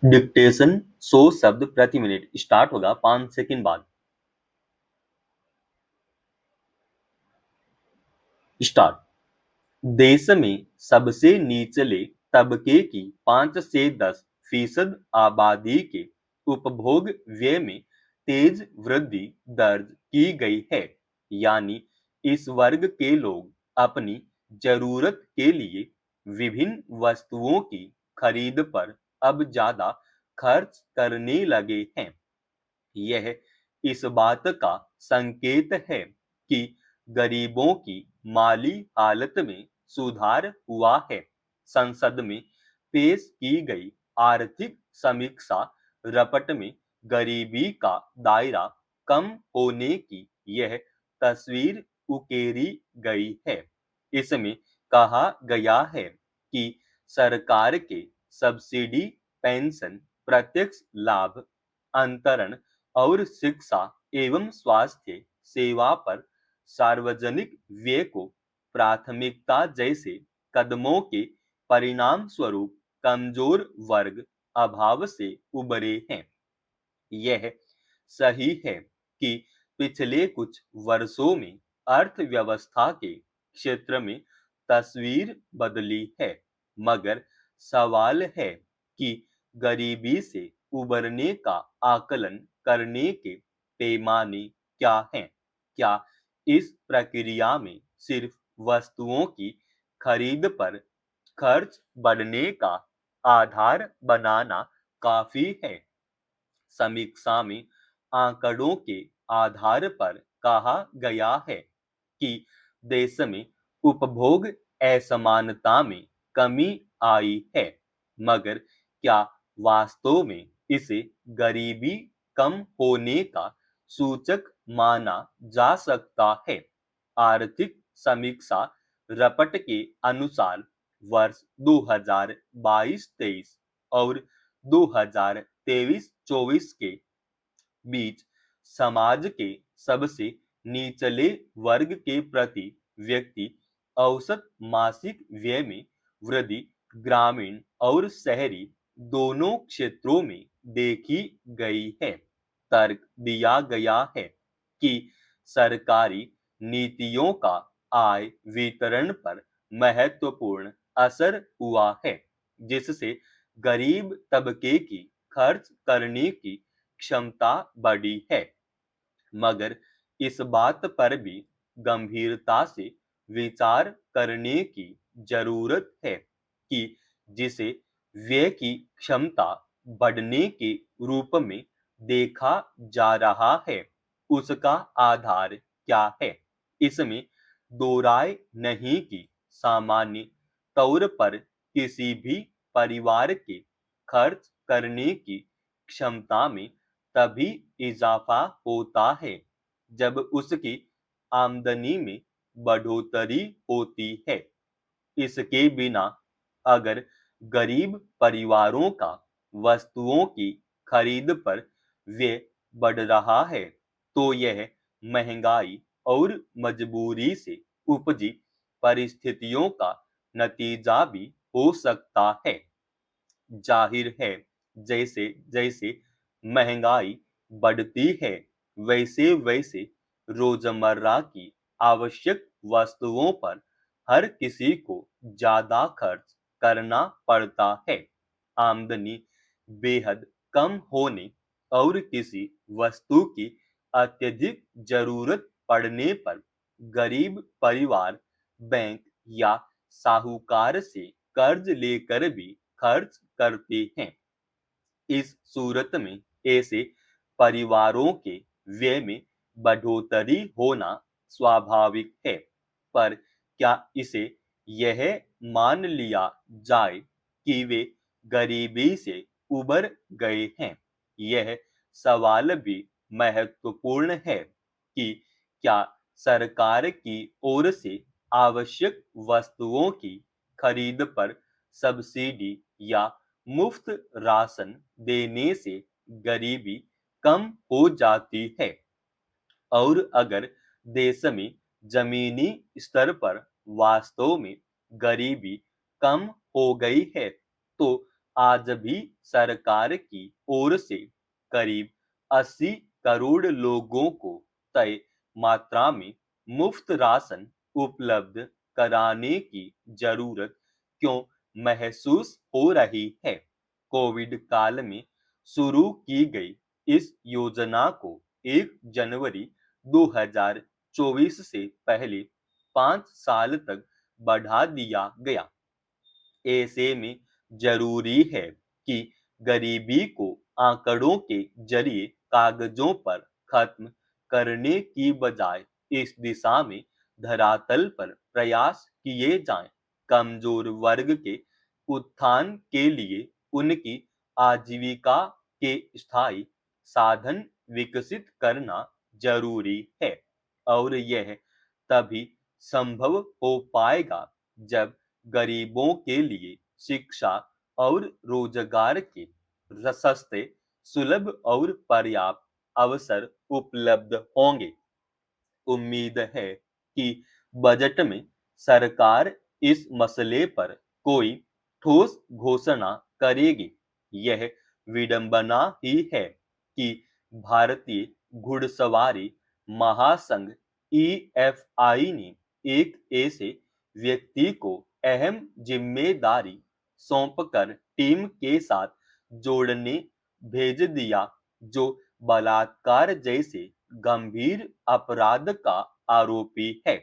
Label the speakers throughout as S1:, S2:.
S1: Dictation 100 शब्द प्रति minute start होगा 5 सेकंड बाद। स्टार्ट। देश में सबसे निचले तबके की 5 से 10% आबादी के उपभोग व्यय में तेज वृद्धि दर्ज की गई है। यानी इस वर्ग के लोग अपनी जरूरत के लिए विभिन्न वस्तुओं की खरीद पर अब ज्यादा खर्च करने लगे हैं। यह इस बात का संकेत है कि गरीबों की माली हालत में सुधार हुआ है। संसद में पेश की गई आर्थिक समीक्षा रपट में गरीबी का दायरा कम होने की यह तस्वीर उकेरी गई है। इसमें कहा गया है कि सरकार के सब्सिडी, पेंशन, प्रत्यक्ष लाभ अंतरण और शिक्षा एवं स्वास्थ्य सेवा पर सार्वजनिक व्यय को प्राथमिकता जैसे कदमों के परिणाम स्वरूप कमजोर वर्ग अभाव से उबरे हैं। यह सही है कि पिछले कुछ वर्षों में अर्थव्यवस्था के क्षेत्र में तस्वीर बदली है, मगर सवाल है कि गरीबी से उबरने का आकलन करने के पैमाने क्या हैं? क्या इस प्रक्रिया में सिर्फ वस्तुओं की खरीद पर खर्च बढ़ने का आधार बनाना काफी है? समीक्षा में आंकड़ों के आधार पर कहा गया है कि देश में उपभोग असमानता में कमी आई है, मगर क्या वास्तव में इसे गरीबी कम होने का सूचक माना जा सकता है? आर्थिक समीक्षा रपट के अनुसार वर्ष 2022-23 और 2023-24 के बीच समाज के सबसे निचले वर्ग के प्रति व्यक्ति औसत मासिक व्यय में वृद्धि ग्रामीण और शहरी दोनों क्षेत्रों में देखी गई है। तर्क दिया गया है कि सरकारी नीतियों का आय वितरण पर महत्वपूर्ण असर हुआ है, जिससे गरीब तबके की खर्च करने की क्षमता बढ़ी है। मगर इस बात पर भी गंभीरता से विचार करने की जरूरत है कि जिसे व्यय की क्षमता बढ़ने के रूप में देखा जा रहा है, उसका आधार क्या है? इसमें दो राय नहीं कि सामान्य तौर पर किसी भी परिवार के खर्च करने की क्षमता में तभी इजाफा होता है जब उसकी आमदनी में बढ़ोतरी होती है। इसके बिना अगर गरीब परिवारों का वस्तुओं की खरीद पर व्यय बढ़ रहा है, तो यह महंगाई और मजबूरी से उपजी परिस्थितियों का नतीजा भी हो सकता है। जाहिर है, जैसे जैसे महंगाई बढ़ती है, वैसे वैसे रोजमर्रा की आवश्यक वस्तुओं पर हर किसी को ज्यादा खर्च करना पड़ता है। आमदनी बेहद कम होने और किसी वस्तु की अत्यधिक जरूरत पड़ने पर गरीब परिवार बैंक या साहूकार से कर्ज लेकर भी खर्च करते हैं। इस सूरत में ऐसे परिवारों के व्यय में बढ़ोतरी होना स्वाभाविक है। पर क्या इसे यह मान लिया जाए कि वे गरीबी से उबर गए हैं? यह सवाल भी महत्वपूर्ण है कि क्या सरकार की ओर से आवश्यक वस्तुओं की खरीद पर सब्सिडी या मुफ्त राशन देने से गरीबी कम हो जाती है? और अगर देश में जमीनी स्तर पर वास्तव में गरीबी कम हो गई है, तो आज भी सरकार की ओर से करीब 80 करोड़ लोगों को तय मात्रा में मुफ्त राशन उपलब्ध कराने की जरूरत क्यों महसूस हो रही है? कोविड काल में शुरू की गई इस योजना को 1 जनवरी 2024 से पहले 5 साल तक बढ़ा दिया गया। ऐसे में जरूरी है कि गरीबी को आंकड़ों के जरिए कागजों पर खत्म करने की बजाय इस दिशा में धरातल पर प्रयास किए जाएं। कमजोर वर्ग के उत्थान के लिए उनकी आजीविका के स्थायी साधन विकसित करना जरूरी है और यह तभी संभव हो पाएगा जब गरीबों के लिए शिक्षा और रोजगार के सस्ते, सुलभ और पर्याप्त अवसर उपलब्ध होंगे। उम्मीद है कि बजट में सरकार इस मसले पर कोई ठोस घोषणा करेगी। यह विडंबना ही है कि भारतीय घुड़सवारी महासंघ (EFI) ने एक ऐसे व्यक्ति को अहम जिम्मेदारी सौंपकर टीम के साथ जोड़ने भेज दिया जो बलात्कार जैसे गंभीर अपराध का आरोपी है।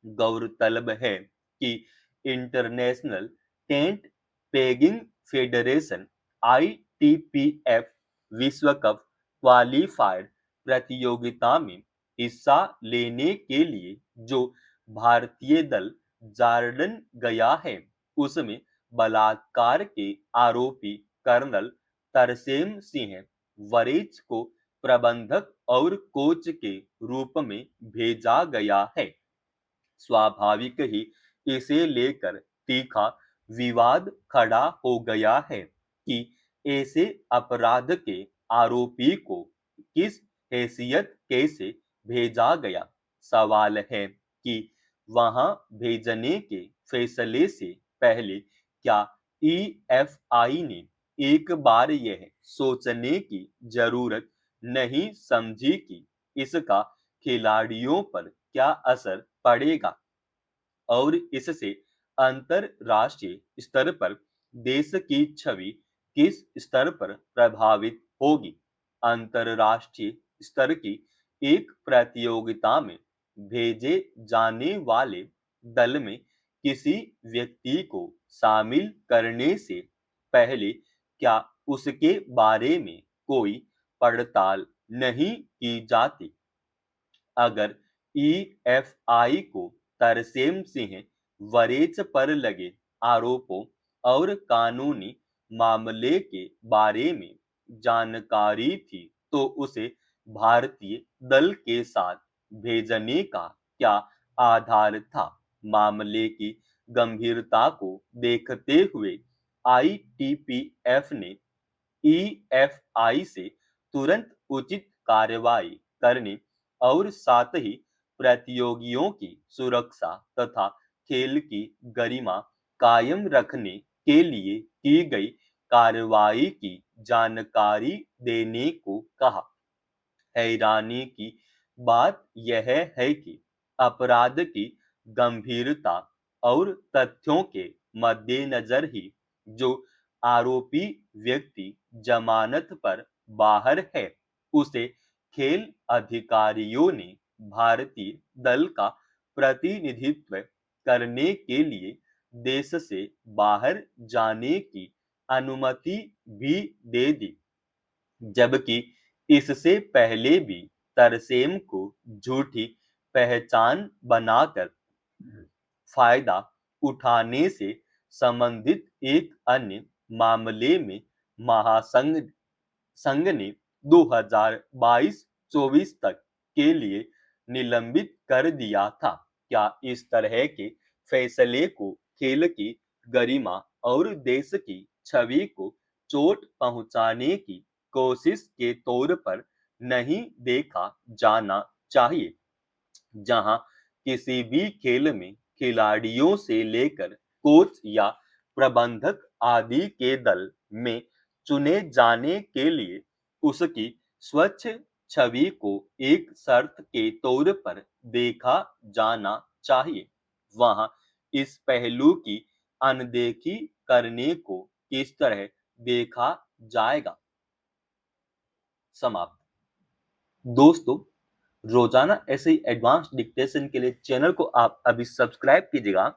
S1: गौरतलब है कि international tent pegging federation (ITPF) विश्व कप क्वालीफायर प्रतियोगिता में हिस्सा लेने के लिए जो भारतीय दल जॉर्डन गया है, उसमें बलात्कार के आरोपी कर्नल तरसेम सिंह वरेच को प्रबंधक और कोच के रूप में भेजा गया है। स्वाभाविक ही इसे लेकर तीखा विवाद खड़ा हो गया है कि ऐसे अपराध के आरोपी को किस हैसियत कैसे भेजा गया। सवाल है कि वहां भेजने के फैसले से पहले क्या EFI ने एक बार यह सोचने की जरूरत नहीं समझी कि इसका खिलाड़ियों पर क्या असर पड़ेगा और इससे अंतरराष्ट्रीय स्तर पर देश की छवि किस स्तर पर प्रभावित होगी। अंतरराष्ट्रीय स्तर की एक प्रतियोगिता में भेजे जाने वाले दल में किसी व्यक्ति को शामिल करने से पहले क्या उसके बारे में कोई पड़ताल नहीं की जाती? अगर EFI को तरसेम सिंह वरेच पर लगे आरोपों और कानूनी मामले के बारे में जानकारी थी तो उसे भारतीय दल के साथ भेजने का क्या आधार था? मामले की गंभीरता को देखते हुए ITPF ने EFI से तुरंत उचित कार्रवाई करने और साथ ही प्रतियोगियों की सुरक्षा तथा खेल की गरिमा कायम रखने के लिए की गई कार्रवाई की जानकारी देने को कहा। हैरानी की बात यह है कि अपराध की गंभीरता और तथ्यों के मद्देनजर ही जो आरोपी व्यक्ति जमानत पर बाहर है, उसे खेल अधिकारियों ने भारतीय दल का प्रतिनिधित्व करने के लिए देश से बाहर जाने की अनुमति भी दे दी। जबकि इससे पहले भी तरसेम को झूठी पहचान बनाकर फायदा उठाने से संबंधित एक अन्य मामले में महासंघ संघ ने 2022-24 तक के लिए निलंबित कर दिया था। क्या इस तरह के फैसले को खेल की गरिमा और देश की छवि को चोट पहुंचाने की कोशिश के तौर पर नहीं देखा जाना चाहिए, जहां किसी भी खेल में खिलाड़ियों से लेकर कोच या प्रबंधक आदि के दल में चुने जाने के लिए उसकी स्वच्छ छवि को एक शर्त के तौर पर देखा जाना चाहिए। वहां इस पहलू की अनदेखी करने को किस तरह देखा जाएगा? समाप्त। दोस्तों, रोजाना ऐसे ही एडवांस डिक्टेशन के लिए चैनल को आप अभी सब्सक्राइब कीजिएगा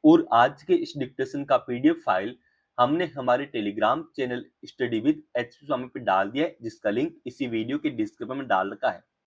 S1: और आज के इस डिक्टेशन का पीडीएफ फाइल हमने हमारे Telegram channel study with H Swami पे डाल दिया है, जिसका लिंक इसी वीडियो के डिस्क्रिप्शन में डाल रखा है।